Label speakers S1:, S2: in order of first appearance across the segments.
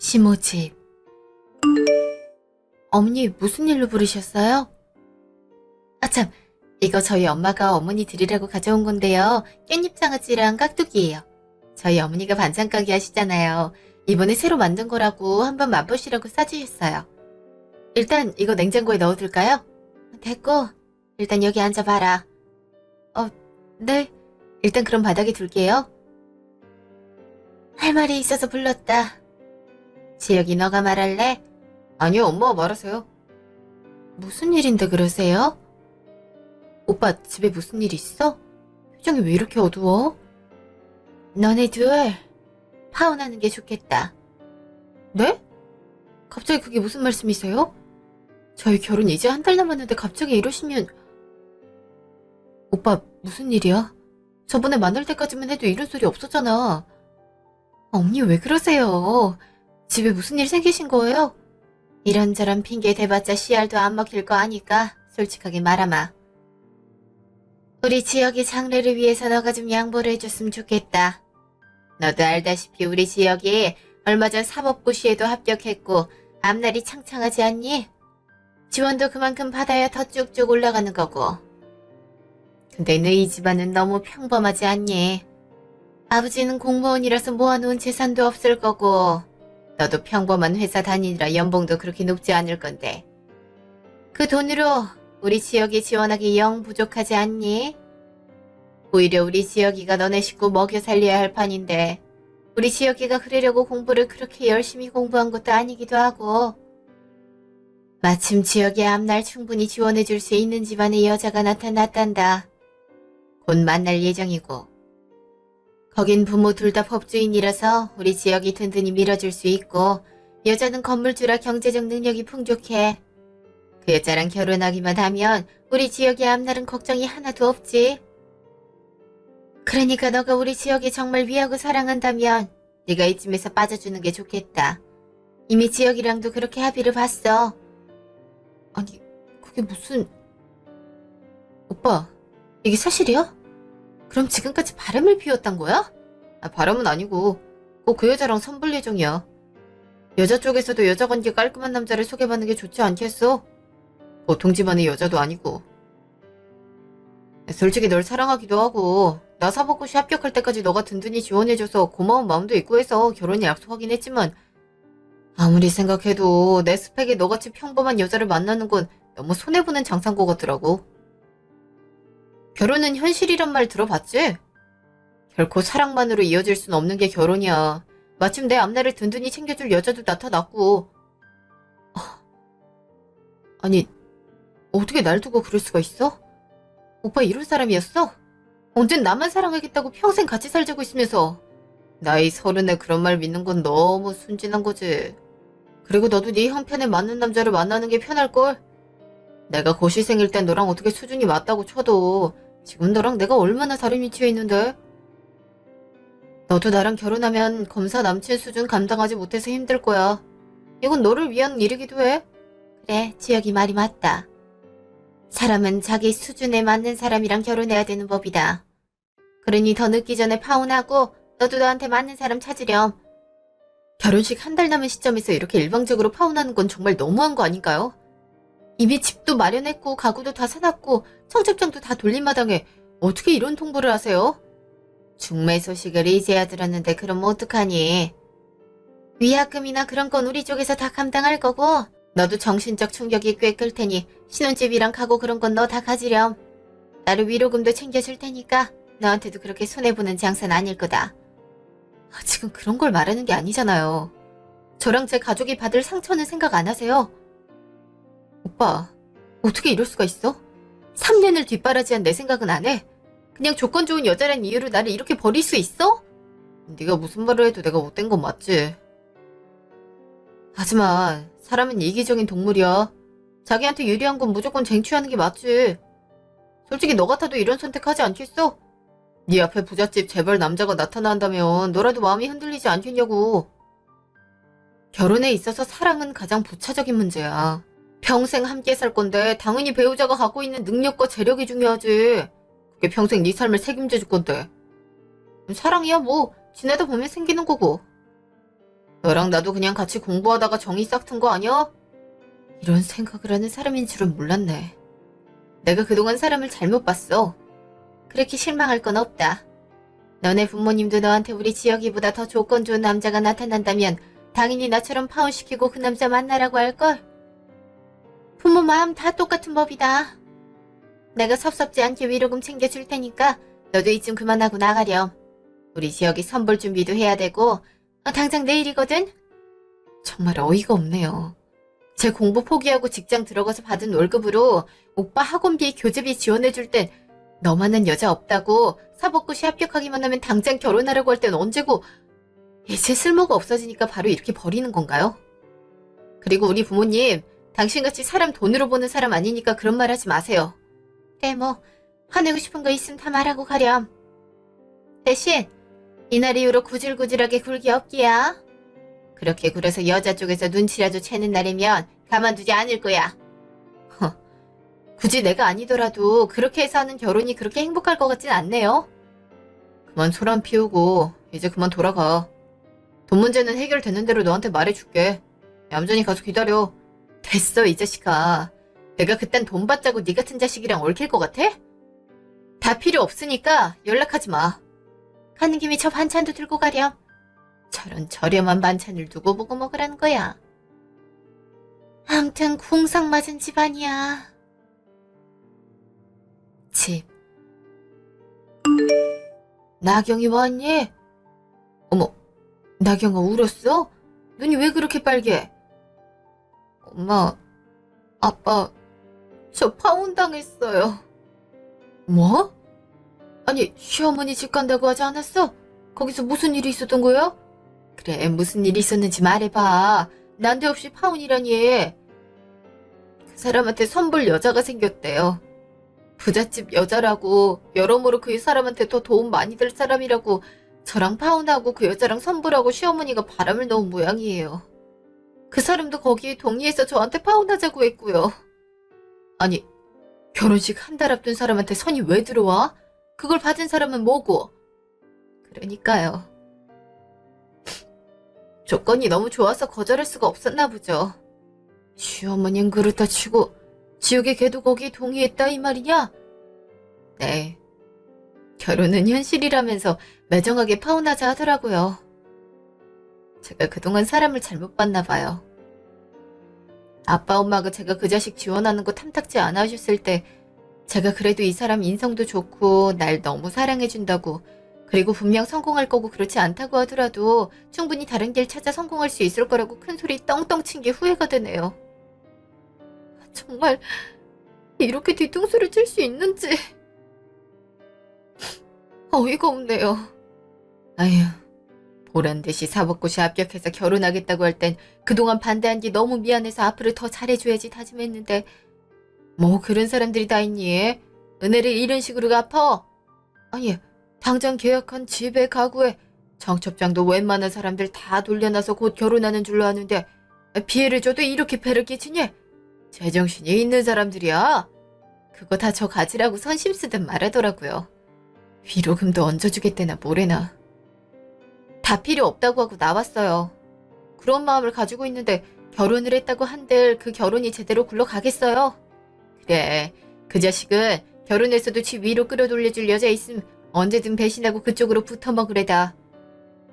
S1: 시모집. 어머니 무슨 일로 부르셨어요? 아참, 이거 저희 엄마가 어머니 드리라고 가져온 건데요. 깻잎장아찌랑 깍두기예요. 저희 어머니가 반찬 가게 하시잖아요. 이번에 새로 만든 거라고 한번 맛보시라고 싸주셨어요. 일단 이거 냉장고에 넣어둘까요? 됐고, 일단 여기 앉아봐라. 네. 일단 그럼 바닥에 둘게요. 할 말이 있어서 불렀다. 지혁이 너가 말할래? 아니요, 엄마가 말하세요. 무슨 일인데 그러세요? 오빠 집에 무슨 일 있어? 표정이 왜 이렇게 어두워? 너네 둘 파혼하는 게 좋겠다. 네? 갑자기 그게 무슨 말씀이세요? 저희 결혼 이제 한 달 남았는데 갑자기 이러시면... 오빠 무슨 일이야? 저번에 만날 때까지만 해도 이런 소리 없었잖아. 언니 왜 그러세요? 집에 무슨 일 생기신 거예요? 이런저런 핑계 대봤자 씨알도 안 먹힐 거 아니까 솔직하게 말하마. 우리 지혁이 장래를 위해서 너가 좀 양보를 해줬으면 좋겠다. 너도 알다시피 우리 지혁이 얼마 전 사법고시에도 합격했고 앞날이 창창하지 않니? 지원도 그만큼 받아야 더 쭉쭉 올라가는 거고. 근데 너희 집안은 너무 평범하지 않니? 아버지는 공무원이라서 모아놓은 재산도 없을 거고 너도 평범한 회사 다니느라 연봉도 그렇게 높지 않을 건데 그 돈으로 우리 지혁이 지원하기 영 부족하지 않니? 오히려 우리 지혁이가 너네 식구 먹여 살려야 할 판인데 우리 지혁이가 그러려고 공부를 그렇게 열심히 공부한 것도 아니기도 하고 마침 지혁이 앞날 충분히 지원해줄 수 있는 집안의 여자가 나타났단다. 곧 만날 예정이고 거긴 부모 둘 다 법조인이라서 우리 지혁이 든든히 밀어줄 수 있고 여자는 건물주라 경제적 능력이 풍족해. 그 여자랑 결혼하기만 하면 우리 지혁이 앞날은 걱정이 하나도 없지. 그러니까 너가 우리 지혁이 정말 위하고 사랑한다면 네가 이쯤에서 빠져주는 게 좋겠다. 이미 지혁이랑도 그렇게 합의를 봤어. 아니 그게 무슨... 오빠 이게 사실이야? 그럼 지금까지 바람을 피웠단 거야? 바람은 아니고 꼭 그 여자랑 선볼 예정이야. 여자 쪽에서도 여자 관계 깔끔한 남자를 소개받는 게 좋지 않겠어? 보통 집안의 여자도 아니고. 솔직히 널 사랑하기도 하고 나 사법고시 합격할 때까지 너가 든든히 지원해줘서 고마운 마음도 있고 해서 결혼을 약속하긴 했지만 아무리 생각해도 내 스펙에 너같이 평범한 여자를 만나는 건 너무 손해보는 장사인 것 같더라고. 결혼은 현실이란 말 들어봤지? 결코 사랑만으로 이어질 순 없는 게 결혼이야. 마침 내 앞날을 든든히 챙겨줄 여자도 나타났고. 아니 어떻게 날 두고 그럴 수가 있어? 오빠 이런 사람이었어? 언젠 나만 사랑하겠다고 평생 같이 살자고 있으면서 나이 30에 그런 말 믿는 건 너무 순진한 거지. 그리고 너도 네 형편에 맞는 남자를 만나는 게 편할걸? 내가 고시생일 땐 너랑 어떻게 수준이 맞다고 쳐도 지금 너랑 내가 얼마나 다른 위치에 있는데? 너도 나랑 결혼하면 검사 남친 수준 감당하지 못해서 힘들 거야. 이건 너를 위한 일이기도 해. 그래, 지혁이 말이 맞다. 사람은 자기 수준에 맞는 사람이랑 결혼해야 되는 법이다. 그러니 더 늦기 전에 파혼하고 너도 너한테 맞는 사람 찾으렴. 결혼식 한 달 남은 시점에서 이렇게 일방적으로 파혼하는 건 정말 너무한 거 아닌가요? 이미 집도 마련했고 가구도 다 사놨고 청첩장도 다 돌린 마당에 어떻게 이런 통보를 하세요? 중매 소식을 이제야 들었는데 그럼 어떡하니? 위약금이나 그런 건 우리 쪽에서 다 감당할 거고 너도 정신적 충격이 꽤 클 테니 신혼집이랑 가구 그런 건 너 다 가지렴. 나를 위로금도 챙겨줄 테니까 너한테도 그렇게 손해보는 장사는 아닐 거다. 지금 그런 걸 말하는 게 아니잖아요. 저랑 제 가족이 받을 상처는 생각 안 하세요? 오빠, 어떻게 이럴 수가 있어? 3년을 뒷바라지한 내 생각은 안 해? 그냥 조건 좋은 여자란 이유로 나를 이렇게 버릴 수 있어? 네가 무슨 말을 해도 내가 못된 건 맞지. 하지만 사람은 이기적인 동물이야. 자기한테 유리한 건 무조건 쟁취하는 게 맞지. 솔직히 너 같아도 이런 선택하지 않겠어? 네 앞에 부잣집 재벌 남자가 나타난다면 너라도 마음이 흔들리지 않겠냐고. 결혼에 있어서 사랑은 가장 부차적인 문제야. 평생 함께 살 건데 당연히 배우자가 갖고 있는 능력과 재력이 중요하지. 그게 평생 네 삶을 책임져 줄 건데. 사랑이야 뭐 지내다 보면 생기는 거고. 너랑 나도 그냥 같이 공부하다가 정이 싹 튼 거 아니야? 이런 생각을 하는 사람인 줄은 몰랐네. 내가 그동안 사람을 잘못 봤어. 그렇게 실망할 건 없다. 너네 부모님도 너한테 우리 지혁이보다 더 조건 좋은 남자가 나타난다면 당연히 나처럼 파혼시키고 그 남자 만나라고 할걸? 부모 마음 다 똑같은 법이다. 내가 섭섭지 않게 위로금 챙겨줄 테니까 너도 이쯤 그만하고 나가렴. 우리 지혁이 선볼 준비도 해야 되고 당장 내일이거든? 정말 어이가 없네요. 제 공부 포기하고 직장 들어가서 받은 월급으로 오빠 학원비, 교재비 지원해줄 땐 너만한 여자 없다고 사법고시 합격하기만 하면 당장 결혼하라고 할 땐 언제고 이제 쓸모가 없어지니까 바로 이렇게 버리는 건가요? 그리고 우리 부모님 당신같이 사람 돈으로 보는 사람 아니니까 그런 말 하지 마세요. 그래 뭐 화내고 싶은 거 있으면 다 말하고 가렴. 대신 이날 이후로 구질구질하게 굴기 없기야. 그렇게 굴어서 여자 쪽에서 눈치라도 채는 날이면 가만두지 않을 거야. 굳이 내가 아니더라도 그렇게 해서 하는 결혼이 그렇게 행복할 것 같진 않네요. 그만 소란 피우고 이제 그만 돌아가. 돈 문제는 해결되는 대로 너한테 말해줄게. 얌전히 가서 기다려. 됐어 이 자식아. 내가 그딴 돈 받자고 네 같은 자식이랑 얽힐 것 같아? 다 필요 없으니까 연락하지 마. 가는 김에 저 반찬도 들고 가렴. 저런 저렴한 반찬을 누구 보고 먹으라는 거야. 암튼 궁상 맞은 집안이야. 집. 나경이 왔니? 어머, 나경아 울었어? 눈이 왜 그렇게 빨개? 엄마, 아빠, 저 파혼당했어요. 뭐? 아니, 시어머니 집 간다고 하지 않았어? 거기서 무슨 일이 있었던 거야? 그래, 무슨 일이 있었는지 말해봐. 난데없이 파혼이라니. 그 사람한테 선볼 여자가 생겼대요. 부잣집 여자라고, 여러모로 그 사람한테 더 도움 많이 될 사람이라고 저랑 파혼하고 그 여자랑 선불하고 시어머니가 바람을 넣은 모양이에요. 그 사람도 거기에 동의해서 저한테 파혼하자고 했고요. 아니, 결혼식 한 달 앞둔 사람한테 선이 왜 들어와? 그걸 받은 사람은 뭐고? 그러니까요. 조건이 너무 좋아서 거절할 수가 없었나 보죠. 시어머니는 그렇다 치고 지옥의 개도 거기에 동의했다 이 말이냐? 네. 결혼은 현실이라면서 매정하게 파혼하자 하더라고요. 제가 그동안 사람을 잘못 봤나 봐요. 아빠 엄마가 제가 그 자식 지원하는 거 탐탁지 않아 하셨을 때 제가 그래도 이 사람 인성도 좋고 날 너무 사랑해준다고 그리고 분명 성공할 거고 그렇지 않다고 하더라도 충분히 다른 길 찾아 성공할 수 있을 거라고 큰 소리 떵떵 친 게 후회가 되네요. 정말 이렇게 뒤통수를 칠 수 있는지 어이가 없네요. 아휴, 보란듯이 사법고시 합격해서 결혼하겠다고 할 땐 그동안 반대한 게 너무 미안해서 앞으로 더 잘해줘야지 다짐했는데 뭐 그런 사람들이 다 있니? 은혜를 이런 식으로 갚어? 아니, 당장 계약한 집에 가구에 청첩장도 웬만한 사람들 다 돌려놔서 곧 결혼하는 줄로 아는데 피해를 줘도 이렇게 패를 끼치니? 제정신이 있는 사람들이야. 그거 다 저 가지라고 선심 쓰듯 말하더라고요. 위로금도 얹어주겠대나 뭐래나. 다 필요 없다고 하고 나왔어요. 그런 마음을 가지고 있는데 결혼을 했다고 한들 그 결혼이 제대로 굴러가겠어요? 그래, 그 자식은 결혼해서도 지 위로 끌어돌려줄 여자 있음 언제든 배신하고 그쪽으로 붙어먹으래다.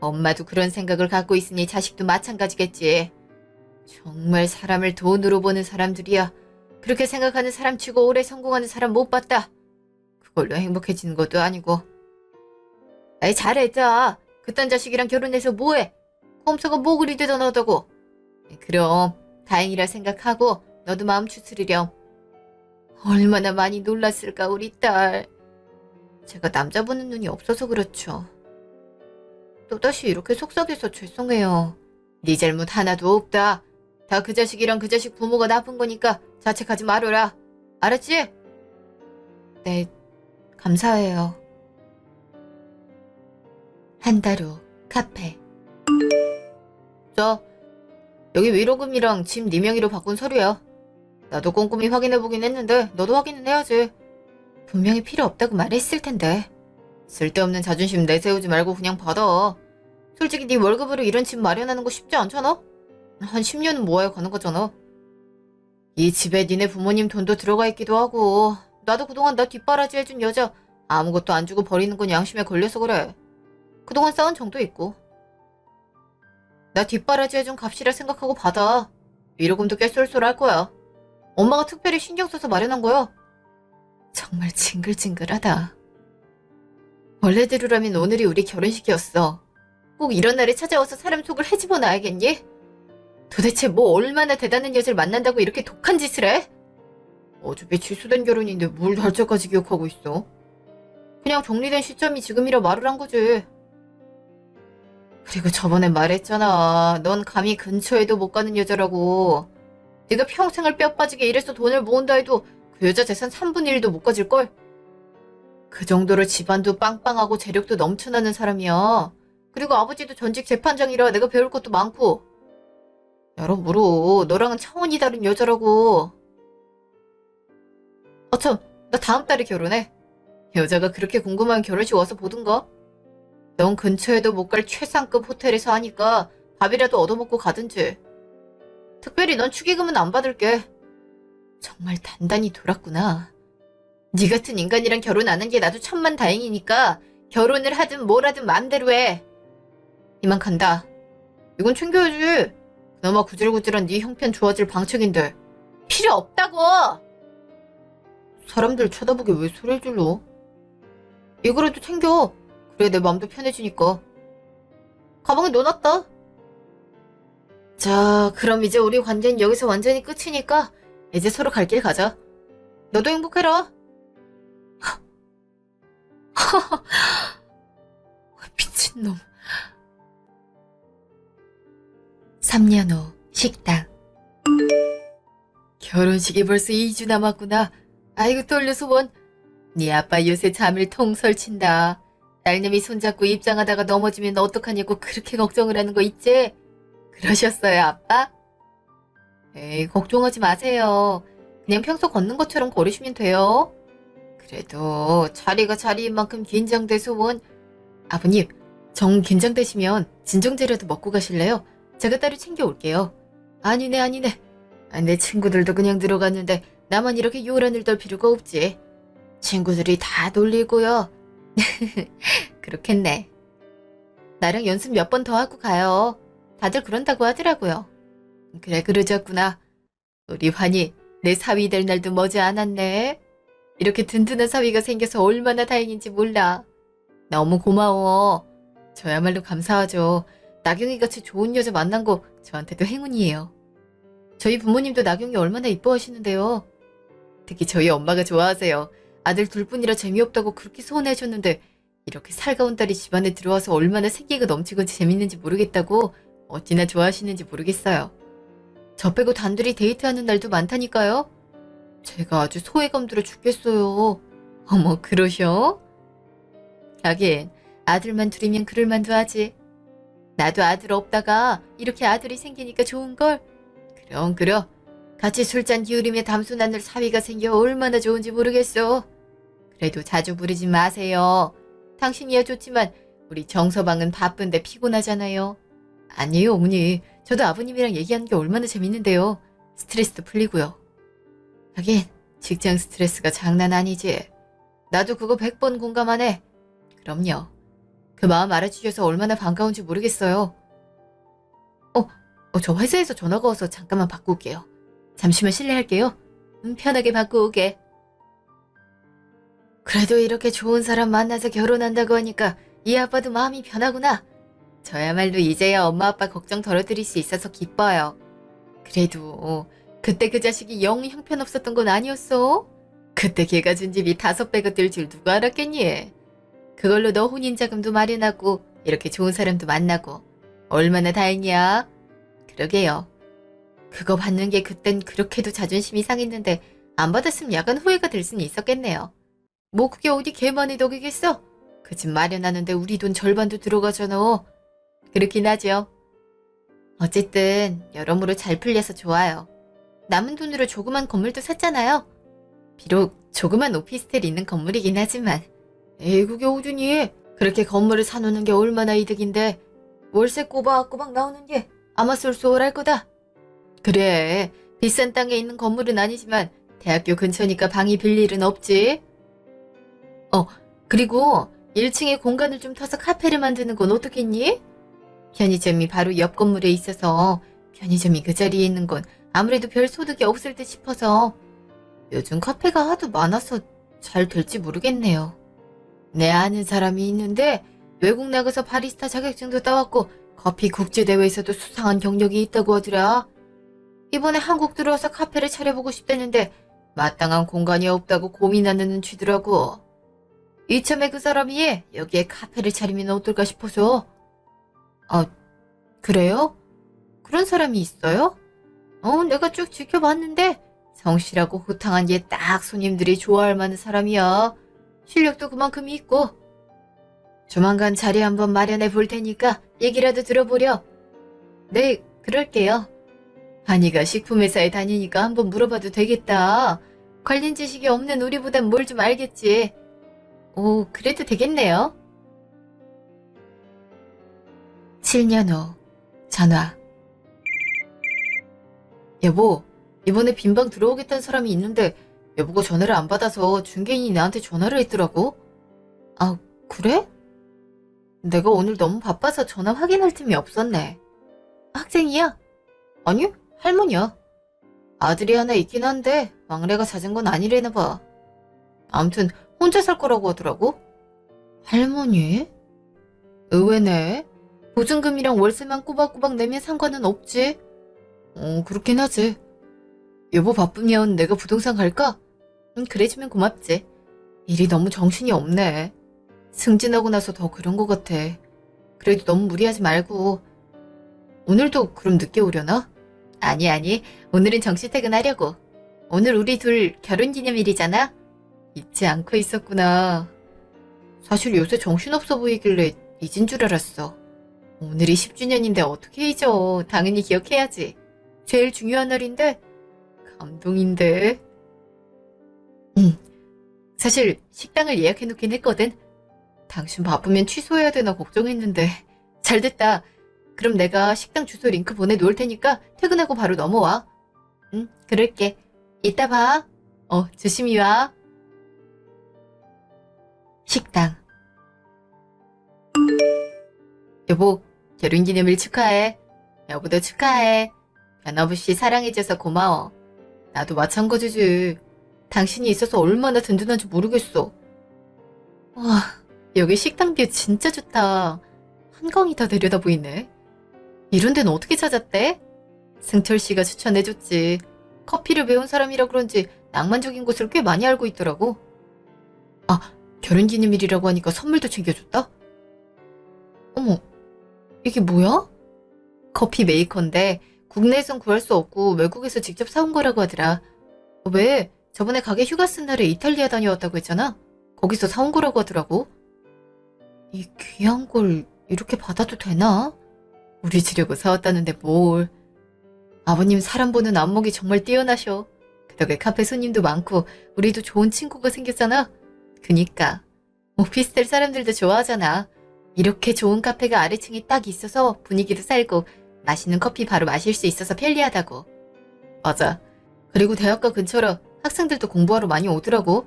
S1: 엄마도 그런 생각을 갖고 있으니 자식도 마찬가지겠지. 정말 사람을 돈으로 보는 사람들이야. 그렇게 생각하는 사람 치고 오래 성공하는 사람 못 봤다. 그걸로 행복해지는 것도 아니고. 아이 잘했다. 그딴 자식이랑 결혼해서 뭐해? 검사가 뭐 그리 대단하다고. 그럼 다행이라 생각하고 너도 마음 추스리렴. 얼마나 많이 놀랐을까 우리 딸. 제가 남자 보는 눈이 없어서 그렇죠. 또다시 이렇게 속삭여서 죄송해요. 네 잘못 하나도 없다. 다 그 자식이랑 그 자식 부모가 나쁜 거니까 자책하지 말아라. 알았지? 네, 감사해요. 한 달 후 카페. 자, 여기 위로금이랑 집 네 명의로 바꾼 서류야. 나도 꼼꼼히 확인해보긴 했는데 너도 확인은 해야지. 분명히 필요 없다고 말했을 텐데. 쓸데없는 자존심 내세우지 말고 그냥 받아. 솔직히 네 월급으로 이런 집 마련하는 거 쉽지 않잖아? 한 10년은 모아야 가는 거잖아. 이 집에 니네 부모님 돈도 들어가 있기도 하고 나도 그동안 나 뒷바라지 해준 여자 아무것도 안 주고 버리는 건 양심에 걸려서 그래. 그동안 쌓은 정도 있고. 나 뒷바라지 해준 값이라 생각하고 받아. 위로금도 꽤 쏠쏠할 거야. 엄마가 특별히 신경 써서 마련한 거야. 정말 징글징글하다. 원래대로라면 오늘이 우리 결혼식이었어. 꼭 이런 날에 찾아와서 사람 속을 헤집어 놔야겠니? 도대체 뭐 얼마나 대단한 여자를 만난다고 이렇게 독한 짓을 해? 어차피 취소된 결혼인데 뭘 날짜까지 기억하고 있어? 그냥 정리된 시점이 지금이라 말을 한 거지. 그리고 저번에 말했잖아. 넌 감히 근처에도 못 가는 여자라고. 네가 평생을 뼈 빠지게 일해서 돈을 모은다 해도 그 여자 재산 3분의 1도 못 가질걸? 그 정도로 집안도 빵빵하고 재력도 넘쳐나는 사람이야. 그리고 아버지도 전직 재판장이라 내가 배울 것도 많고. 여러모로 너랑은 차원이 다른 여자라고. 참, 나 다음 달에 결혼해. 여자가 그렇게 궁금하면 결혼식 와서 보든가. 넌 근처에도 못 갈 최상급 호텔에서 하니까 밥이라도 얻어먹고 가든지. 특별히 넌 축의금은 안 받을게. 정말 단단히 돌았구나. 네 같은 인간이랑 결혼 안 한 게 나도 천만 다행이니까 결혼을 하든 뭘 하든 마음대로 해. 이만 간다. 이건 챙겨야지. 그나마 구질구질한 네 형편 좋아질 방책인데. 필요 없다고! 사람들 쳐다보게 왜 소리를 질러? 이거라도 챙겨. 그래 내 마음도 편해지니까. 가방에 넣어놨다. 자, 그럼 이제 우리 관계는 여기서 완전히 끝이니까 이제 서로 갈 길 가자. 너도 행복해라. 미친놈. 3년 후 식당. 결혼식이 벌써 2주 남았구나. 아이고 떨려서 원. 네 아빠 요새 잠을 통 설친다. 딸내미 손잡고 입장하다가 넘어지면 어떡하냐고 그렇게 걱정을 하는 거 있지? 그러셨어요, 아빠? 에이, 걱정하지 마세요. 그냥 평소 걷는 것처럼 걸으시면 돼요. 그래도 자리가 자리인 만큼 긴장돼서 원. 아버님, 정 긴장되시면 진정제라도 먹고 가실래요? 제가 따로 챙겨올게요. 아니네, 아니네. 내 친구들도 그냥 들어갔는데 나만 이렇게 요란을 떨 필요가 없지. 친구들이 다 놀리고요. 그렇겠네. 나랑 연습 몇 번 더 하고 가요. 다들 그런다고 하더라고요. 그래, 그러셨구나. 우리 환희, 내 사위 될 날도 머지 않았네. 이렇게 든든한 사위가 생겨서 얼마나 다행인지 몰라. 너무 고마워. 저야말로 감사하죠. 나경이 같이 좋은 여자 만난 거 저한테도 행운이에요. 저희 부모님도 나경이 얼마나 이뻐하시는데요. 특히 저희 엄마가 좋아하세요. 아들 둘뿐이라 재미없다고 그렇게 소원해하셨는데 이렇게 살가운 딸이 집안에 들어와서 얼마나 생기가 넘치고 재밌는지 모르겠다고 어찌나 좋아하시는지 모르겠어요. 저 빼고 단둘이 데이트하는 날도 많다니까요. 제가 아주 소외감 들어 죽겠어요. 어머, 그러셔? 하긴 아들만 둘이면 그럴 만도 하지. 나도 아들 없다가 이렇게 아들이 생기니까 좋은걸. 그럼. 같이 술잔 기울이며 담소 나눌 사위가 생겨 얼마나 좋은지 모르겠어. 그래도 자주 부르지 마세요. 당신이야 좋지만 우리 정서방은 바쁜데 피곤하잖아요. 아니에요, 어머니. 저도 아버님이랑 얘기하는 게 얼마나 재밌는데요. 스트레스도 풀리고요. 하긴 직장 스트레스가 장난 아니지. 나도 그거 100번 공감하네. 그럼요. 그 마음 알아주셔서 얼마나 반가운지 모르겠어요. 저 회사에서 전화가 와서 잠깐만 받고 올게요. 잠시만 실례할게요. 편하게 받고 오게. 그래도 이렇게 좋은 사람 만나서 결혼한다고 하니까 이 아빠도 마음이 변하구나. 저야말로 이제야 엄마 아빠 걱정 덜어드릴 수 있어서 기뻐요. 그래도 그때 그 자식이 영 형편없었던 건 아니었어? 그때 걔가 준 집이 5배가 될 줄 누가 알았겠니? 그걸로 너 혼인자금도 마련하고 이렇게 좋은 사람도 만나고 얼마나 다행이야. 그러게요. 그거 받는 게 그땐 그렇게도 자존심이 상했는데 안 받았으면 약간 후회가 될 수는 있었겠네요. 뭐 그게 어디 걔만의 덕이겠어? 그 집 마련하는데 우리 돈 절반도 들어가잖아. 그렇긴 하죠. 어쨌든 여러모로 잘 풀려서 좋아요. 남은 돈으로 조그만 건물도 샀잖아요. 비록 조그만 오피스텔 있는 건물이긴 하지만 에이 그게 오준이 그렇게 건물을 사놓는 게 얼마나 이득인데 월세 꼬박꼬박 나오는 게 아마 쏠쏠할 거다. 그래, 비싼 땅에 있는 건물은 아니지만 대학교 근처니까 방이 빌 일은 없지. 그리고 1층에 공간을 좀 터서 카페를 만드는 건 어떻겠니? 편의점이 바로 옆 건물에 있어서 편의점이 그 자리에 있는 건 아무래도 별 소득이 없을 듯 싶어서 요즘 카페가 하도 많아서 잘 될지 모르겠네요. 내 아는 사람이 있는데 외국 나가서 바리스타 자격증도 따왔고 커피 국제대회에서도 수상한 경력이 있다고 하더라. 이번에 한국 들어와서 카페를 차려보고 싶다는데 마땅한 공간이 없다고 고민하는 취더라고. 이참에 그 사람이 여기에 카페를 차리면 어떨까 싶어서. 아, 그래요? 그런 사람이 있어요? 내가 쭉 지켜봤는데 성실하고 호탕한 얘 딱 손님들이 좋아할 만한 사람이야. 실력도 그만큼 있고. 조만간 자리 한번 마련해 볼 테니까 얘기라도 들어보려. 네, 그럴게요. 한이가 식품회사에 다니니까 한번 물어봐도 되겠다. 관련 지식이 없는 우리보단 뭘 좀 알겠지. 오, 그래도 되겠네요. 7년 후 전화. 여보, 이번에 빈방 들어오겠다는 사람이 있는데 여보가 전화를 안 받아서 중개인이 나한테 전화를 했더라고. 아, 그래? 내가 오늘 너무 바빠서 전화 확인할 틈이 없었네. 학생이야? 아니, 할머니야. 아들이 하나 있긴 한데 막내가 잦은 건 아니래나 봐. 아무튼 혼자 살 거라고 하더라고. 할머니? 의외네. 보증금이랑 월세만 꼬박꼬박 내면 상관은 없지. 그렇긴 하지. 여보 바쁘면 내가 부동산 갈까? 그래주면 고맙지. 일이 너무 정신이 없네. 승진하고 나서 더 그런 것 같아. 그래도 너무 무리하지 말고. 오늘도 그럼 늦게 오려나? 아니. 오늘은 정시 퇴근하려고. 오늘 우리 둘 결혼기념일이잖아? 잊지 않고 있었구나. 사실 요새 정신없어 보이길래 잊은 줄 알았어. 오늘이 10주년인데 어떻게 잊어. 당연히 기억해야지. 제일 중요한 날인데. 감동인데. 사실 식당을 예약해놓긴 했거든. 당신 바쁘면 취소해야 되나 걱정했는데. 잘됐다. 그럼 내가 식당 주소 링크 보내놓을 테니까 퇴근하고 바로 넘어와. 응, 그럴게. 이따 봐. 조심히 와. 식당. 여보, 결혼기념일 축하해. 여보도 축하해. 변함없이 사랑해줘서 고마워. 나도 마찬가지지. 당신이 있어서 얼마나 든든한지 모르겠어. 와, 여기 식당 뷰 진짜 좋다. 한강이 다 내려다 보이네. 이런 데는 어떻게 찾았대? 승철 씨가 추천해줬지. 커피를 배운 사람이라 그런지 낭만적인 곳을 꽤 많이 알고 있더라고. 아, 결혼기념일이라고 하니까 선물도 챙겨줬다? 어머, 이게 뭐야? 커피 메이커인데 국내에선 구할 수 없고 외국에서 직접 사온 거라고 하더라. 왜? 저번에 가게 휴가 쓴 날에 이탈리아 다녀왔다고 했잖아? 거기서 사온 거라고 하더라고. 이 귀한 걸 이렇게 받아도 되나? 우리 주려고 사왔다는데 뭘. 아버님 사람 보는 안목이 정말 뛰어나셔. 그 덕에 카페 손님도 많고 우리도 좋은 친구가 생겼잖아. 그니까 오피스텔 사람들도 좋아하잖아. 이렇게 좋은 카페가 아래층에 딱 있어서 분위기도 살고 맛있는 커피 바로 마실 수 있어서 편리하다고. 맞아. 그리고 대학가 근처라 학생들도 공부하러 많이 오더라고.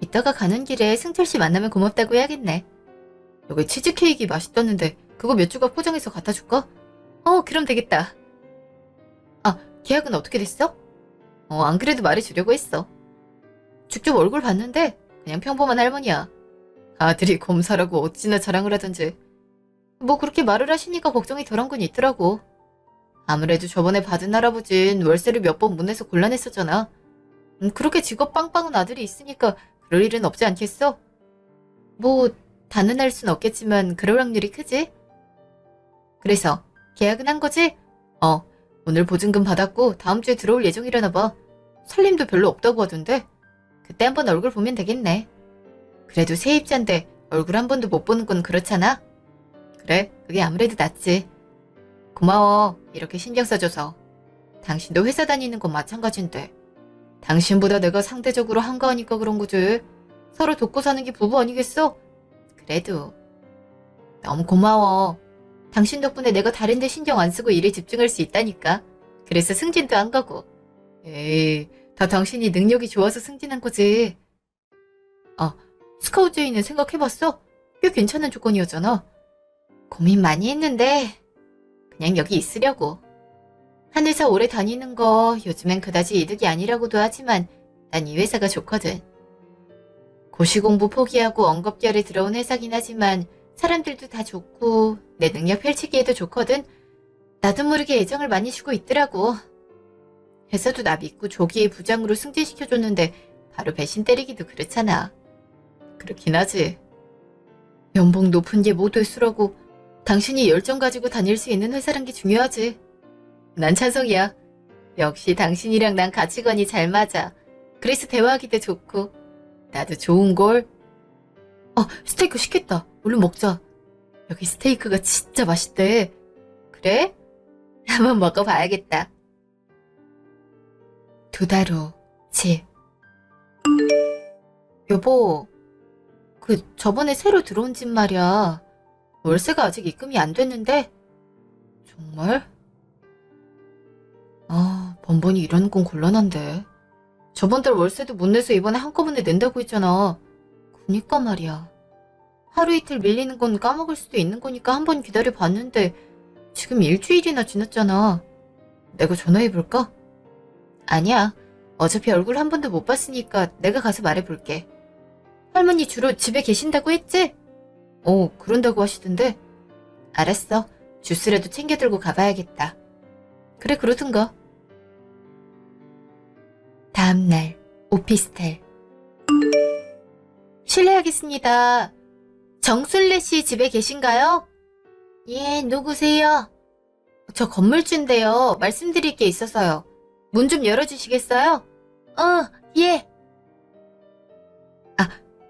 S1: 이따가 가는 길에 승철 씨 만나면 고맙다고 해야겠네. 여기 치즈케이크 맛있다는데 그거 몇 조각 포장해서 갖다 줄까? 그럼 되겠다. 아, 계약은 어떻게 됐어? 안 그래도 말해주려고 했어. 직접 얼굴 봤는데 그냥 평범한 할머니야. 아들이 검사라고 어찌나 자랑을 하던지. 뭐 그렇게 말을 하시니까 걱정이 덜한 건 있더라고. 아무래도 저번에 받은 할아버진 월세를 몇 번 못 내서 곤란했었잖아. 그렇게 직업 빵빵한 아들이 있으니까 그럴 일은 없지 않겠어? 뭐 단언할 순 없겠지만 그럴 확률이 크지? 그래서 계약은 한 거지? 오늘 보증금 받았고 다음 주에 들어올 예정이라나 봐. 살림도 별로 없다고 하던데. 그때 한번 얼굴 보면 되겠네. 그래도 세입자인데 얼굴 한 번도 못 보는 건 그렇잖아? 그래, 그게 아무래도 낫지. 고마워, 이렇게 신경 써줘서. 당신도 회사 다니는 건 마찬가지인데. 당신보다 내가 상대적으로 한가하니까 그런 거지. 서로 돕고 사는 게 부부 아니겠어? 그래도. 너무 고마워. 당신 덕분에 내가 다른 데 신경 안 쓰고 일에 집중할 수 있다니까. 그래서 승진도 한 거고. 에이, 다 당신이 능력이 좋아서 승진한 거지. 아, 스카우트제의는 생각해봤어? 꽤 괜찮은 조건이었잖아. 고민 많이 했는데 그냥 여기 있으려고. 한 회사 오래 다니는 거 요즘엔 그다지 이득이 아니라고도 하지만 난 이 회사가 좋거든. 고시 공부 포기하고 언급결에 들어온 회사긴 하지만 사람들도 다 좋고 내 능력 펼치기에도 좋거든. 나도 모르게 애정을 많이 주고 있더라고. 회사도 나 믿고 조기에 부장으로 승진시켜줬는데 바로 배신 때리기도 그렇잖아. 그렇긴 하지. 연봉 높은 게 모두의 수라고 당신이 열정 가지고 다닐 수 있는 회사란 게 중요하지. 난 찬성이야. 역시 당신이랑 난 가치관이 잘 맞아. 그래서 대화하기도 좋고 나도 좋은걸. 스테이크 시켰다. 얼른 먹자. 여기 스테이크가 진짜 맛있대. 그래? 한번 먹어봐야겠다. 2달 후, 집. 여보, 저번에 새로 들어온 집 말이야. 월세가 아직 입금이 안 됐는데. 정말? 번번이 이러는 건 곤란한데. 저번 달 월세도 못 내서 이번에 한꺼번에 낸다고 했잖아. 그니까 말이야. 하루 이틀 밀리는 건 까먹을 수도 있는 거니까 한번 기다려 봤는데 지금 일주일이나 지났잖아. 내가 전화해볼까? 아니야. 어차피 얼굴 한 번도 못 봤으니까 내가 가서 말해볼게. 할머니 주로 집에 계신다고 했지? 그런다고 하시던데. 알았어. 주스라도 챙겨 들고 가봐야겠다. 그래, 그러든가. 다음날 오피스텔. 실례하겠습니다. 정순례 씨 집에 계신가요? 예, 누구세요? 저 건물주인데요. 말씀드릴 게 있어서요. 문 좀 열어주시겠어요? 예.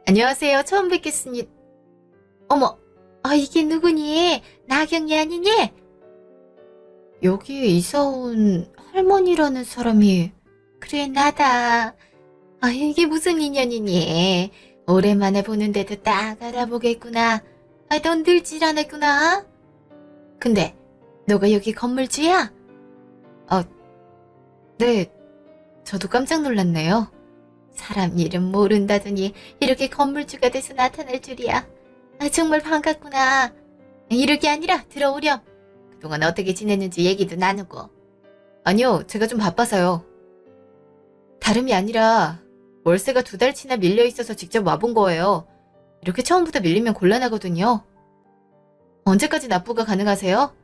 S1: 안녕하세요. 처음 뵙겠습니다. 어머, 이게 누구니? 나경이 아니니? 여기에 이사온 할머니라는 사람이. 그래, 나다. 이게 무슨 인연이니? 오랜만에 보는데도 딱 알아보겠구나. 넌 늙질 않았구나. 근데 너가 여기 건물주야? 네. 저도 깜짝 놀랐네요. 사람 이름 모른다더니 이렇게 건물주가 돼서 나타날 줄이야. 정말 반갑구나. 이렇게 아니라 들어오렴. 그동안 어떻게 지냈는지 얘기도 나누고. 아니요, 제가 좀 바빠서요. 다름이 아니라 월세가 2달치나 밀려있어서 직접 와본 거예요. 이렇게 처음부터 밀리면 곤란하거든요. 언제까지 납부가 가능하세요?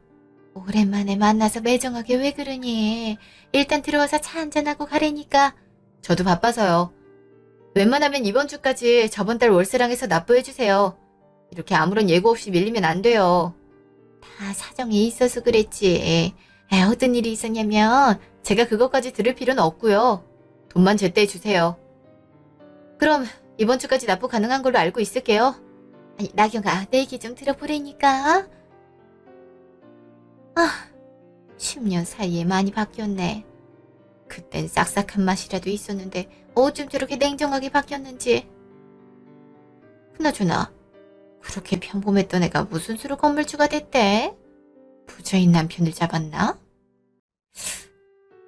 S1: 오랜만에 만나서 매정하게 왜 그러니? 일단 들어와서 차 한잔하고 가라니까. 저도 바빠서요. 웬만하면 이번 주까지 저번 달 월세랑 해서 납부해주세요. 이렇게 아무런 예고 없이 밀리면 안 돼요. 다 사정이 있어서 그랬지. 어떤 일이 있었냐면 제가 그것까지 들을 필요는 없고요. 돈만 제때 주세요. 그럼 이번 주까지 납부 가능한 걸로 알고 있을게요. 나경아, 내 얘기 좀 들어보라니까. 10년 사이에 많이 바뀌었네. 그땐 싹싹한 맛이라도 있었는데 어쩜 저렇게 냉정하게 바뀌었는지. 그나저나 그렇게 평범했던 애가 무슨 수로 건물주가 됐대? 부자인 남편을 잡았나?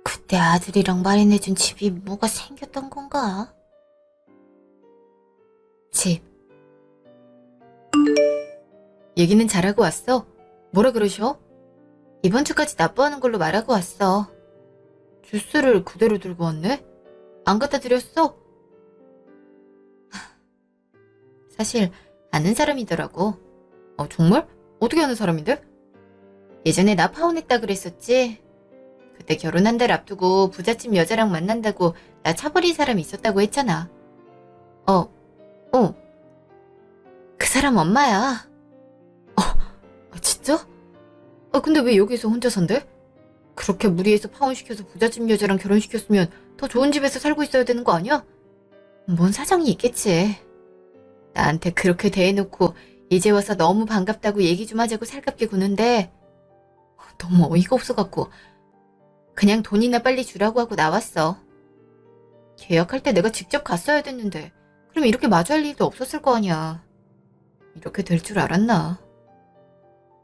S1: 그때 아들이랑 마련해준 집이 뭐가 생겼던 건가? 집. 얘기는 잘하고 왔어? 뭐라 그러셔? 이번 주까지 납부하는 걸로 말하고 왔어. 주스를 그대로 들고 왔네? 안 갖다 드렸어? 사실 아는 사람이더라고. 정말? 어떻게 아는 사람인데? 예전에 나 파혼했다 그랬었지? 그때 결혼한 달 앞두고 부잣집 여자랑 만난다고 나 차버린 사람이 있었다고 했잖아. 그 사람 엄마야. 진짜? 근데 왜 여기서 혼자 산대? 그렇게 무리해서 파혼시켜서 부잣집 여자랑 결혼시켰으면 더 좋은 집에서 살고 있어야 되는 거 아니야? 뭔 사정이 있겠지. 나한테 그렇게 대해놓고 이제 와서 너무 반갑다고 얘기 좀 하자고 살갑게 구는데 너무 어이가 없어갖고 그냥 돈이나 빨리 주라고 하고 나왔어. 계약할 때 내가 직접 갔어야 됐는데 그럼 이렇게 마주할 일도 없었을 거 아니야. 이렇게 될 줄 알았나.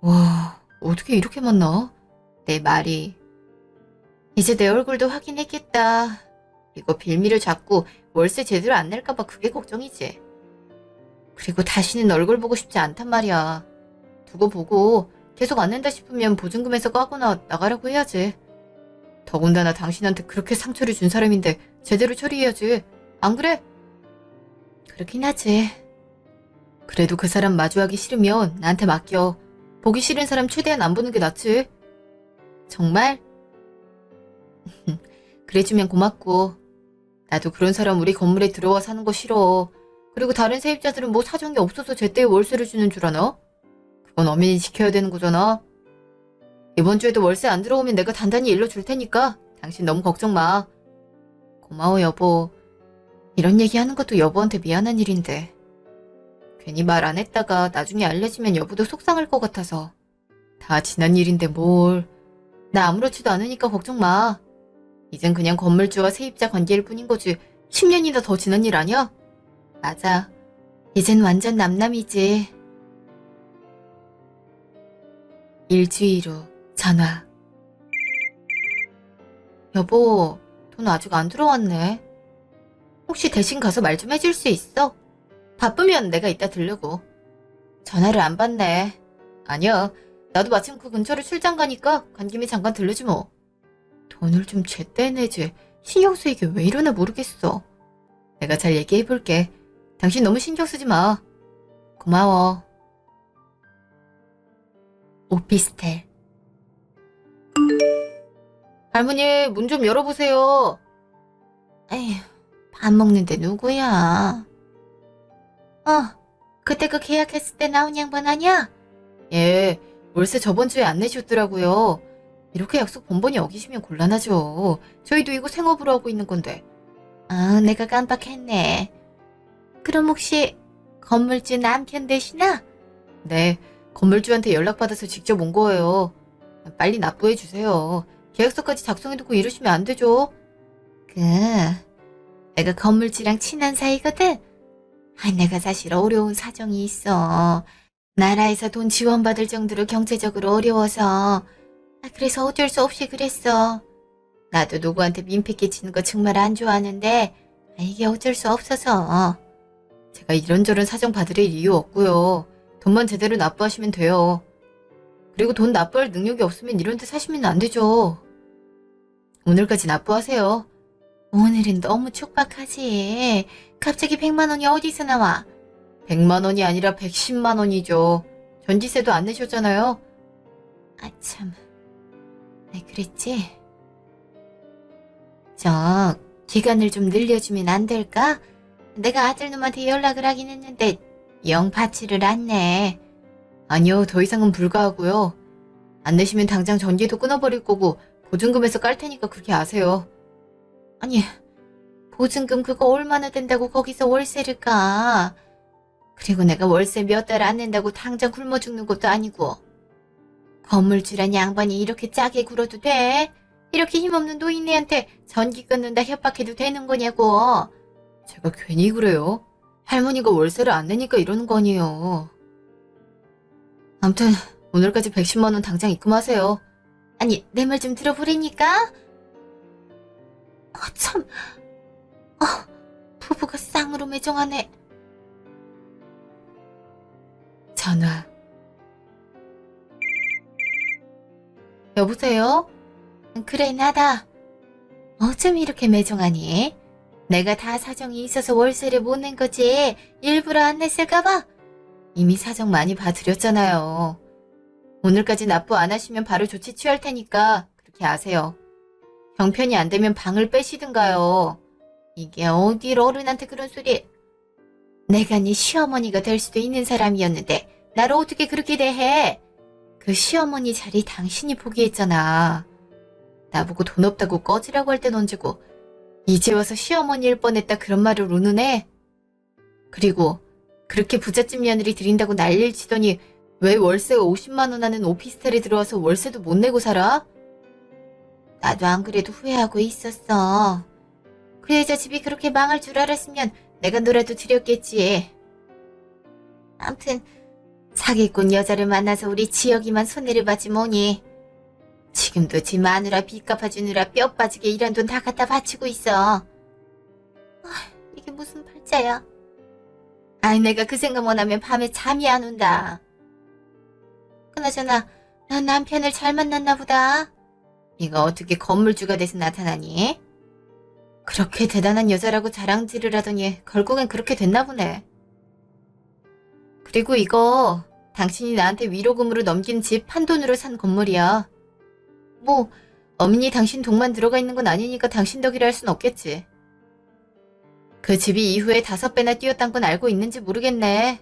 S1: 와, 어떻게 이렇게 만나? 내 말이. 이제 내 얼굴도 확인했겠다. 이거 빌미를 잡고 월세 제대로 안 낼까봐 그게 걱정이지. 그리고 다시는 얼굴 보고 싶지 않단 말이야. 두고 보고 계속 안 낸다 싶으면 보증금에서 까거나 나가라고 해야지. 더군다나 당신한테 그렇게 상처를 준 사람인데 제대로 처리해야지. 안 그래? 그렇긴 하지. 그래도 그 사람 마주하기 싫으면 나한테 맡겨. 보기 싫은 사람 최대한 안 보는 게 낫지. 정말? 그래주면 고맙고. 나도 그런 사람 우리 건물에 들어와 사는 거 싫어. 그리고 다른 세입자들은 뭐 사정이 없어서 제때에 월세를 주는 줄 아나? 그건 엄연히 지켜야 되는 거잖아. 이번 주에도 월세 안 들어오면 내가 단단히 일러줄 테니까 당신 너무 걱정 마. 고마워 여보. 이런 얘기하는 것도 여보한테 미안한 일인데 괜히 말 안 했다가 나중에 알려지면 여보도 속상할 것 같아서. 다 지난 일인데 뭘. 나 아무렇지도 않으니까 걱정 마. 이젠 그냥 건물주와 세입자 관계일 뿐인 거지 10년이나 더 지난 일 아니야? 맞아. 이젠 완전 남남이지. 일주일 후 전화. 여보, 돈 아직 안 들어왔네. 혹시 대신 가서 말 좀 해줄 수 있어? 바쁘면 내가 이따 들르고. 전화를 안 받네. 아니야. 나도 마침 그 근처로 출장 가니까 간 김에 잠깐 들르지 뭐. 돈을 좀 제때 내지. 신경 쓰이게 왜 이러나 모르겠어. 내가 잘 얘기해볼게. 당신 너무 신경 쓰지 마. 고마워. 오피스텔. 할머니, 문 좀 열어보세요. 에휴, 밥 먹는데 누구야? 그때 그 계약했을 때 나온 양반 아니야? 예, 월세 저번 주에 안 내셨더라고요. 이렇게 약속 번번이 어기시면 곤란하죠. 저희도 이거 생업으로 하고 있는 건데. 아, 내가 깜빡했네. 그럼 혹시 건물주 남편 되시나? 네, 건물주한테 연락받아서 직접 온 거예요. 빨리 납부해 주세요. 계약서까지 작성해두고 이러시면 안 되죠. 내가 건물주랑 친한 사이거든? 내가 사실 어려운 사정이 있어. 나라에서 돈 지원받을 정도로 경제적으로 어려워서. 그래서 어쩔 수 없이 그랬어. 나도 누구한테 민폐 끼치는 거 정말 안 좋아하는데 이게 어쩔 수 없어서. 제가 이런저런 사정 봐드릴 이유 없고요. 돈만 제대로 납부하시면 돼요. 그리고 돈 납부할 능력이 없으면 이런 데 사시면 안 되죠. 오늘까지 납부하세요. 오늘은 너무 촉박하지. 갑자기 100만 원이 어디서 나와? 100만 원이 아니라 110만 원이죠. 전지세도 안 내셨잖아요. 참. 그랬지? 기간을 좀 늘려주면 안 될까? 내가 아들놈한테 연락을 하긴 했는데 영 받지를 않네. 아니요, 더 이상은 불가하고요. 안 내시면 당장 전기도 끊어버릴 거고 보증금에서 깔 테니까 그렇게 아세요. 아니, 보증금 그거 얼마나 된다고 거기서 월세를 까? 그리고 내가 월세 몇 달 안 낸다고 당장 굶어 죽는 것도 아니고. 건물주란 양반이 이렇게 짜게 굴어도 돼? 이렇게 힘없는 노인네한테 전기 끊는다 협박해도 되는 거냐고. 제가 괜히 그래요. 할머니가 월세를 안 내니까 이러는 거 아니에요. 아무튼 오늘까지 110만 원 당장 입금하세요. 아니, 내 말 좀 들어보라니까? 참. 부부가 쌍으로 매정하네. 전화. 여보세요? 그래, 나다. 어쩜 이렇게 매정하니? 내가 다 사정이 있어서 월세를 못 낸 거지 일부러 안 냈을까봐? 이미 사정 많이 봐드렸잖아요. 오늘까지 납부 안 하시면 바로 조치 취할 테니까 그렇게 아세요. 형편이 안 되면 방을 빼시든가요. 이게 어딜 어른한테 그런 소리. 내가 네 시어머니가 될 수도 있는 사람이었는데 나를 어떻게 그렇게 대해? 그 시어머니 자리 당신이 포기했잖아. 나보고 돈 없다고 꺼지라고 할 땐 언제고 이제 와서 시어머니일 뻔했다 그런 말을 우는애? 그리고 그렇게 부잣집 며느리 들인다고 난리를 치더니 왜 월세가 50만 원 하는 오피스텔에 들어와서 월세도 못 내고 살아? 나도 안 그래도 후회하고 있었어. 그 여자 집이 그렇게 망할 줄 알았으면 내가 너라도 드렸겠지. 암튼 사기꾼 여자를 만나서 우리 지혁이만 손해를 봤지 뭐니. 지금도 지 마누라 빚 갚아주느라 뼈 빠지게 일한 돈 다 갖다 바치고 있어. 이게 무슨 팔자야. 아이, 내가 그 생각만 하면 밤에 잠이 안 온다. 그나저나 난 남편을 잘 만났나 보다. 네가 어떻게 건물주가 돼서 나타나니? 그렇게 대단한 여자라고 자랑질을 하더니 결국엔 그렇게 됐나 보네. 그리고 이거 당신이 나한테 위로금으로 넘긴 집 판돈으로 산 건물이야. 뭐 어머니 당신 돈만 들어가 있는 건 아니니까 당신 덕이라 할 순 없겠지. 그 집이 이후에 5배나 뛰었단 건 알고 있는지 모르겠네.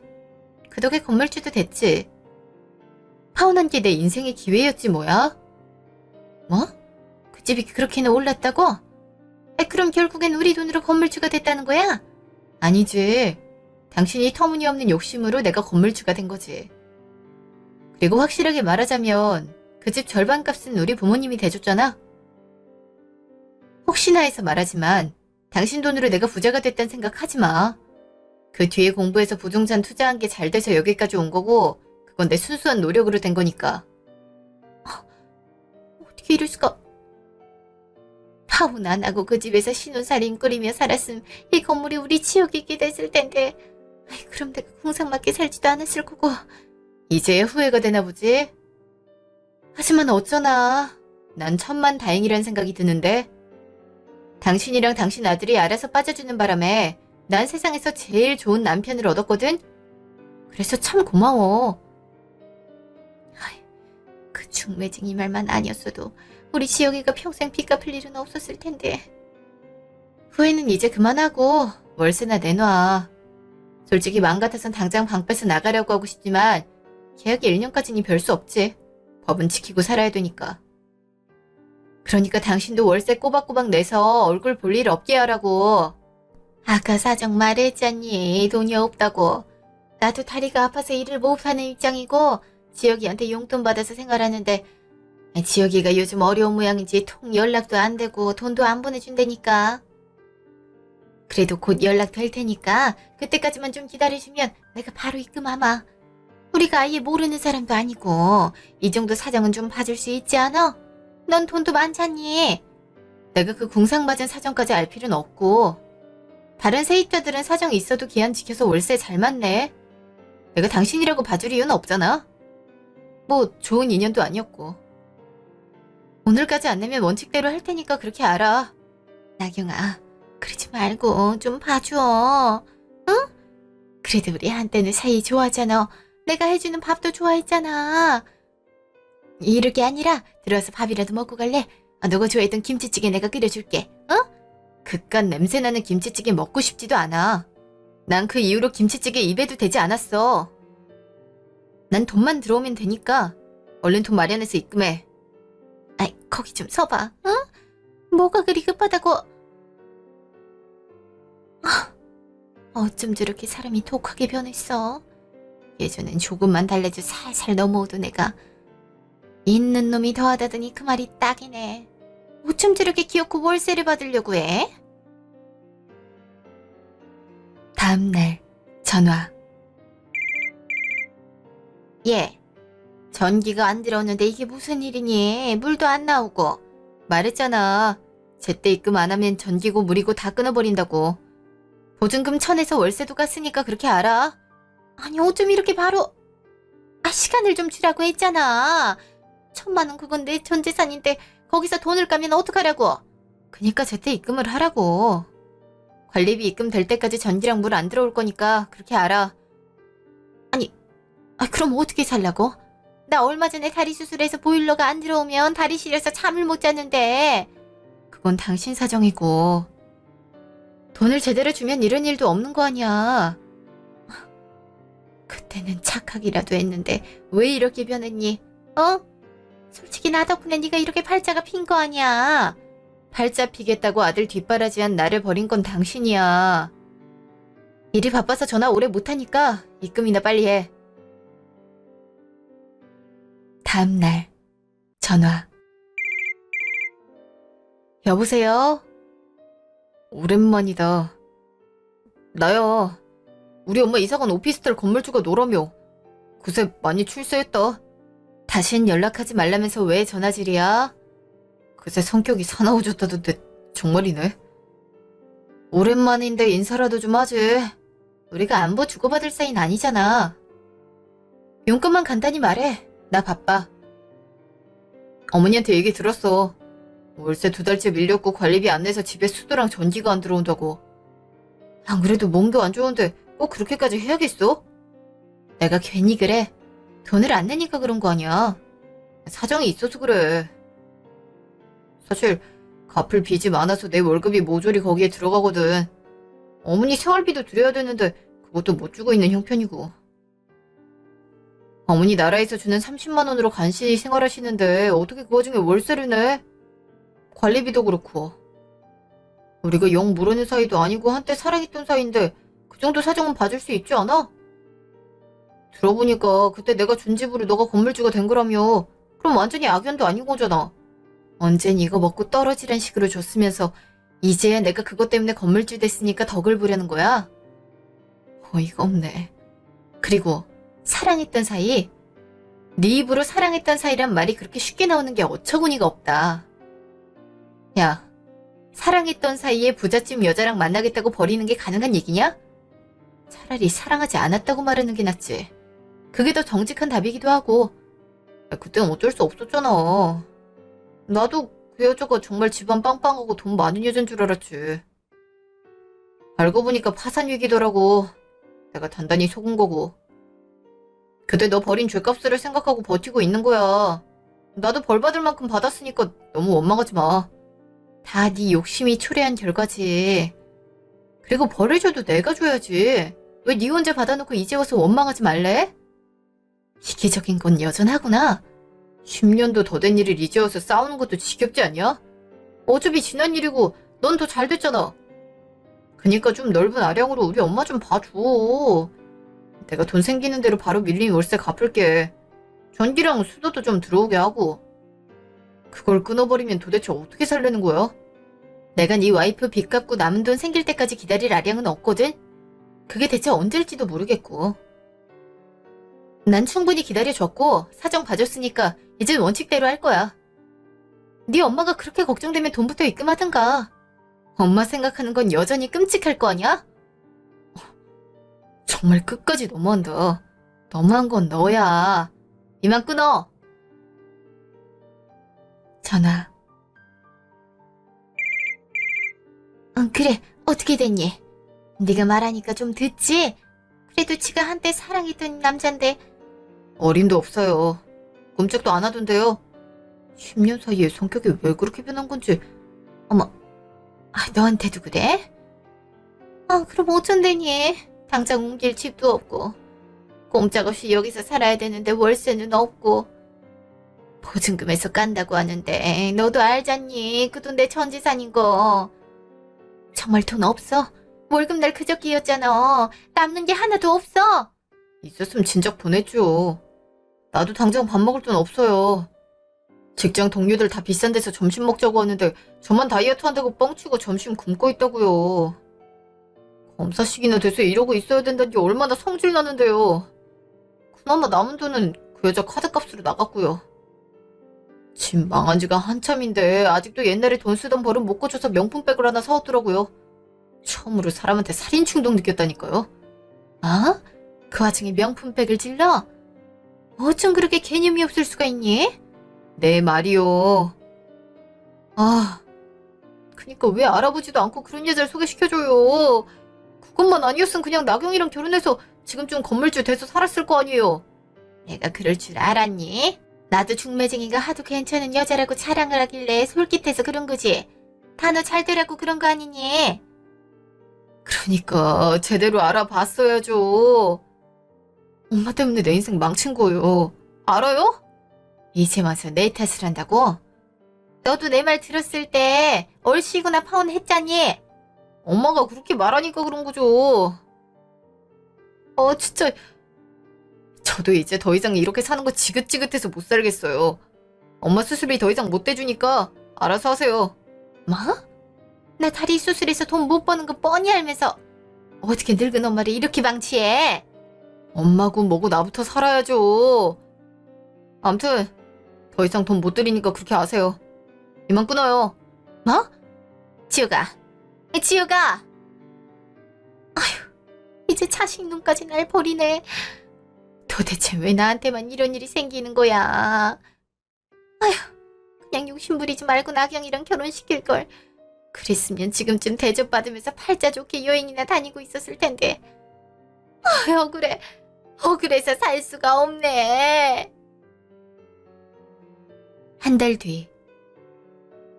S1: 그 덕에 건물주도 됐지. 파혼한 게 내 인생의 기회였지 뭐야? 뭐? 그 집이 그렇게나 올랐다고? 그럼 결국엔 우리 돈으로 건물주가 됐다는 거야? 아니지. 당신이 터무니없는 욕심으로 내가 건물주가 된 거지. 그리고 확실하게 말하자면 그 집 절반 값은 우리 부모님이 대줬잖아. 혹시나 해서 말하지만 당신 돈으로 내가 부자가 됐다는 생각 하지 마. 그 뒤에 공부해서 부동산 투자한 게 잘 돼서 여기까지 온 거고 그건 내 순수한 노력으로 된 거니까. 어떻게 이럴 수가. 파혼 안 하고 그 집에서 신혼살림 꾸리며 살았으면 이 건물이 우리 지역이 있게 됐을 텐데. 그럼 내가 궁상맞게 살지도 않았을 거고. 이제야 후회가 되나 보지? 하지만 어쩌나. 난 천만다행이란 생각이 드는데. 당신이랑 당신 아들이 알아서 빠져주는 바람에 난 세상에서 제일 좋은 남편을 얻었거든? 그래서 참 고마워. 그 중매쟁이 말만 아니었어도 우리 지영이가 평생 빚 갚을 일은 없었을 텐데. 후회는 이제 그만하고 월세나 내놔. 솔직히 마음 같아선 당장 방 빼서 나가려고 하고 싶지만 계약이 1년까지니 별 수 없지. 법은 지키고 살아야 되니까. 그러니까 당신도 월세 꼬박꼬박 내서 얼굴 볼 일 없게 하라고. 아까 사정 말했잖니. 돈이 없다고. 나도 다리가 아파서 일을 못하는 입장이고 지혁이한테 용돈 받아서 생활하는데 지혁이가 요즘 어려운 모양인지 통 연락도 안 되고 돈도 안 보내준다니까. 그래도 곧 연락 될 테니까 그때까지만 좀 기다려주면 내가 바로 입금하마. 우리가 아예 모르는 사람도 아니고 이 정도 사정은 좀 봐줄 수 있지 않아? 넌 돈도 많잖니. 내가 그 궁상맞은 사정까지 알 필요는 없고 다른 세입자들은 사정이 있어도 기한 지켜서 월세 잘 맞네. 내가 당신이라고 봐줄 이유는 없잖아. 뭐 좋은 인연도 아니었고. 오늘까지 안 내면 원칙대로 할 테니까 그렇게 알아. 나경아, 그러지 말고 좀 봐줘. 응? 그래도 우리 한때는 사이 좋아하잖아. 내가 해주는 밥도 좋아했잖아. 이렇게 아니라 들어와서 밥이라도 먹고 갈래? 너가 좋아했던 김치찌개 내가 끓여줄게. 그깟 냄새나는 김치찌개 먹고 싶지도 않아. 난 그 이후로 김치찌개 입에도 대지 않았어. 난 돈만 들어오면 되니까 얼른 돈 마련해서 입금해. 거기 좀 서봐. 뭐가 그리 급하다고. 어쩜 저렇게 사람이 독하게 변했어. 예전엔 조금만 달래도 살살 넘어오던 애가 있는 놈이 더하다더니 그 말이 딱이네. 어쩜 저렇게 귀엽고 월세를 받으려고 해? 다음날 전화. 예. 전기가 안 들어오는데 이게 무슨 일이니? 물도 안 나오고. 말했잖아. 제때 입금 안 하면 전기고 물이고 다 끊어버린다고. 보증금 1,000에서 월세도 갔으니까 그렇게 알아. 아니 어쩜 이렇게 바로. 시간을 좀 주라고 했잖아. 1,000만 원 그건 내 전 재산인데 거기서 돈을 까면 어떡하라고. 그니까 제때 입금을 하라고. 관리비 입금 될 때까지 전기랑 물 안 들어올 거니까 그렇게 알아. 아니 그럼 어떻게 살라고? 나 얼마 전에 다리 수술해서 보일러가 안 들어오면 다리 시려서 잠을 못 자는데. 그건 당신 사정이고 돈을 제대로 주면 이런 일도 없는 거 아니야. 그때는 착하기라도 했는데 왜 이렇게 변했니? 솔직히 나 덕분에 네가 이렇게 팔자가 핀 거 아니야. 팔자 피겠다고 아들 뒷바라지한 나를 버린 건 당신이야. 일이 바빠서 전화 오래 못하니까 입금이나 빨리 해. 다음날 전화. 여보세요? 오랜만이다. 나야. 우리 엄마 이사간 오피스텔 건물주가 너라며. 그새 많이 출세했다. 다신 연락하지 말라면서 왜 전화질이야? 그새 성격이 사나워졌다던데 정말이네. 오랜만인데 인사라도 좀 하지. 우리가 안부 주고받을 사이는 아니잖아. 용건만 간단히 말해. 나 바빠. 어머니한테 얘기 들었어. 월세 2달째 밀렸고 관리비 안 내서 집에 수도랑 전기가 안 들어온다고. 안 그래도 몸도 안 좋은데 꼭 그렇게까지 해야겠어? 내가 괜히 그래. 돈을 안 내니까 그런 거 아니야. 사정이 있어서 그래. 사실 갚을 빚이 많아서 내 월급이 모조리 거기에 들어가거든. 어머니 생활비도 드려야 되는데 그것도 못 주고 있는 형편이고. 어머니 나라에서 주는 30만 원으로 간신히 생활하시는데 어떻게 그 와중에 월세를 내? 관리비도 그렇고. 우리가 영 모르는 사이도 아니고 한때 사랑했던 사이인데 그 정도 사정은 봐줄 수 있지 않아? 들어보니까 그때 내가 준 집으로 너가 건물주가 된 거라며. 그럼 완전히 악연도 아닌 거잖아. 언젠 이거 먹고 떨어지란 식으로 줬으면서 이제야 내가 그것 때문에 건물주 됐으니까 덕을 부려는 거야? 어이가 없네. 그리고 사랑했던 사이? 네 입으로 사랑했던 사이란 말이 그렇게 쉽게 나오는 게 어처구니가 없다. 야, 사랑했던 사이에 부잣집 여자랑 만나겠다고 버리는 게 가능한 얘기냐? 차라리 사랑하지 않았다고 말하는 게 낫지. 그게 더 정직한 답이기도 하고. 그땐 어쩔 수 없었잖아. 나도 그 여자가 정말 집안 빵빵하고 돈 많은 여잔 줄 알았지. 알고 보니까 파산 위기더라고. 내가 단단히 속은 거고. 그때 너 버린 죗값을 생각하고 버티고 있는 거야. 나도 벌 받을 만큼 받았으니까 너무 원망하지 마. 다 네 욕심이 초래한 결과지. 그리고 벌을 줘도 내가 줘야지. 왜 네 혼자 받아놓고 이제 와서 원망하지 말래? 이기적인 건 여전하구나. 10년도 더 된 일을 이제 와서 싸우는 것도 지겹지 않냐? 어차피 지난 일이고 넌 더 잘 됐잖아. 그니까 좀 넓은 아량으로 우리 엄마 좀 봐줘. 내가 돈 생기는 대로 바로 밀린 월세 갚을게. 전기랑 수도도 좀 들어오게 하고. 그걸 끊어버리면 도대체 어떻게 살려는 거야? 내가 네 와이프 빚 갚고 남은 돈 생길 때까지 기다릴 아량은 없거든? 그게 대체 언제일지도 모르겠고. 난 충분히 기다려줬고 사정 봐줬으니까 이젠 원칙대로 할 거야. 네 엄마가 그렇게 걱정되면 돈부터 입금하든가. 엄마 생각하는 건 여전히 끔찍할 거 아니야? 정말 끝까지 너무한다. 너무한 건 너야. 이만 끊어. 전화. 그래, 어떻게 됐니? 네가 말하니까 좀 듣지? 그래도 지가 한때 사랑했던 남잔데. 어림도 없어요. 꼼짝도 안 하던데요. 10년 사이에 성격이 왜 그렇게 변한 건지. 어머, 너한테도 그래? 그럼 어쩐대니? 당장 옮길 집도 없고 꼼짝없이 여기서 살아야 되는데 월세는 없고 보증금에서 깐다고 하는데 너도 알잖니? 그 돈 내 전재산인 거. 정말 돈 없어? 월급날 그저께였잖아. 남는 게 하나도 없어? 있었으면 진작 보냈죠. 나도 당장 밥 먹을 돈 없어요. 직장 동료들 다 비싼 데서 점심 먹자고 하는데 저만 다이어트 한다고 뻥치고 점심 굶고 있다고요. 검사식이나 돼서 이러고 있어야 된다는 게 얼마나 성질 나는데요. 그나마 남은 돈은 그 여자 카드값으로 나갔고요. 집 망한 지가 한참인데 아직도 옛날에 돈 쓰던 버릇 못 고쳐서 명품백을 하나 사왔더라고요. 처음으로 사람한테 살인 충동 느꼈다니까요. 그 와중에 명품백을 질러? 어쩜 그렇게 개념이 없을 수가 있니? 내 말이요. 그니까 왜 알아보지도 않고 그런 여자를 소개시켜줘요. 그것만 아니었으면 그냥 나경이랑 결혼해서 지금쯤 건물주 돼서 살았을 거 아니에요. 내가 그럴 줄 알았니? 나도 중매쟁이가 하도 괜찮은 여자라고 자랑을 하길래 솔깃해서 그런 거지. 다 너 잘 되라고 그런 거 아니니? 그러니까 제대로 알아봤어야죠. 엄마 때문에 내 인생 망친 거예요. 알아요? 이제 와서 내 탓을 한다고? 너도 내 말 들었을 때 얼씨구나 파혼했잖니? 엄마가 그렇게 말하니까 그런 거죠. 진짜 저도 이제 더 이상 이렇게 사는 거 지긋지긋해서 못 살겠어요. 엄마 수술비 더 이상 못 대주니까 알아서 하세요. 뭐? 나 다리 수술해서 돈 못 버는 거 뻔히 알면서 어떻게 늙은 엄마를 이렇게 방치해? 엄마고 뭐고 나부터 살아야죠. 암튼 더 이상 돈 못 드리니까 그렇게 아세요. 이만 끊어요. 뭐? 지우가. 지우가. 이제 자식 눈까지 날 버리네. 도대체 왜 나한테만 이런 일이 생기는 거야. 아휴, 그냥 욕심부리지 말고 나경이랑 결혼시킬걸. 그랬으면 지금쯤 대접받으면서 팔자 좋게 여행이나 다니고 있었을 텐데. 억울해. 억울해서 살 수가 없네. 한 달 뒤.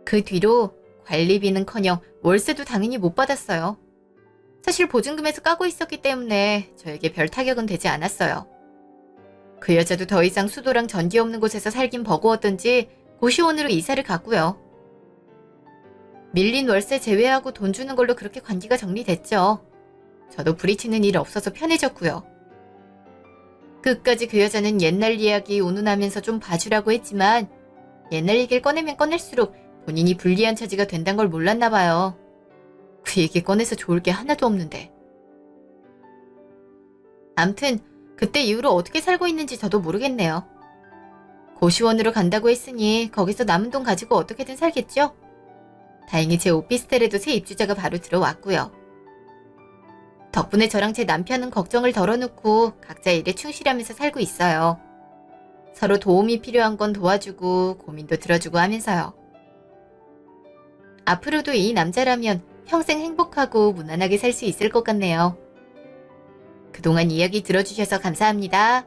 S1: 그 뒤로 관리비는커녕 월세도 당연히 못 받았어요. 사실 보증금에서 까고 있었기 때문에 저에게 별 타격은 되지 않았어요. 그 여자도 더 이상 수도랑 전기 없는 곳에서 살긴 버거웠던지 고시원으로 이사를 갔고요. 밀린 월세 제외하고 돈 주는 걸로 그렇게 관계가 정리됐죠. 저도 부딪히는 일 없어서 편해졌고요. 끝까지 그 여자는 옛날 이야기 운운하면서 좀 봐주라고 했지만 옛날 얘기를 꺼내면 꺼낼수록 본인이 불리한 처지가 된다는 걸 몰랐나 봐요. 그 얘기 꺼내서 좋을 게 하나도 없는데. 암튼 그때 이후로 어떻게 살고 있는지 저도 모르겠네요. 고시원으로 간다고 했으니 거기서 남은 돈 가지고 어떻게든 살겠죠? 다행히 제 오피스텔에도 새 입주자가 바로 들어왔고요. 덕분에 저랑 제 남편은 걱정을 덜어놓고 각자 일에 충실하면서 살고 있어요. 서로 도움이 필요한 건 도와주고 고민도 들어주고 하면서요. 앞으로도 이 남자라면 평생 행복하고 무난하게 살 수 있을 것 같네요. 그동안 이야기 들어주셔서 감사합니다.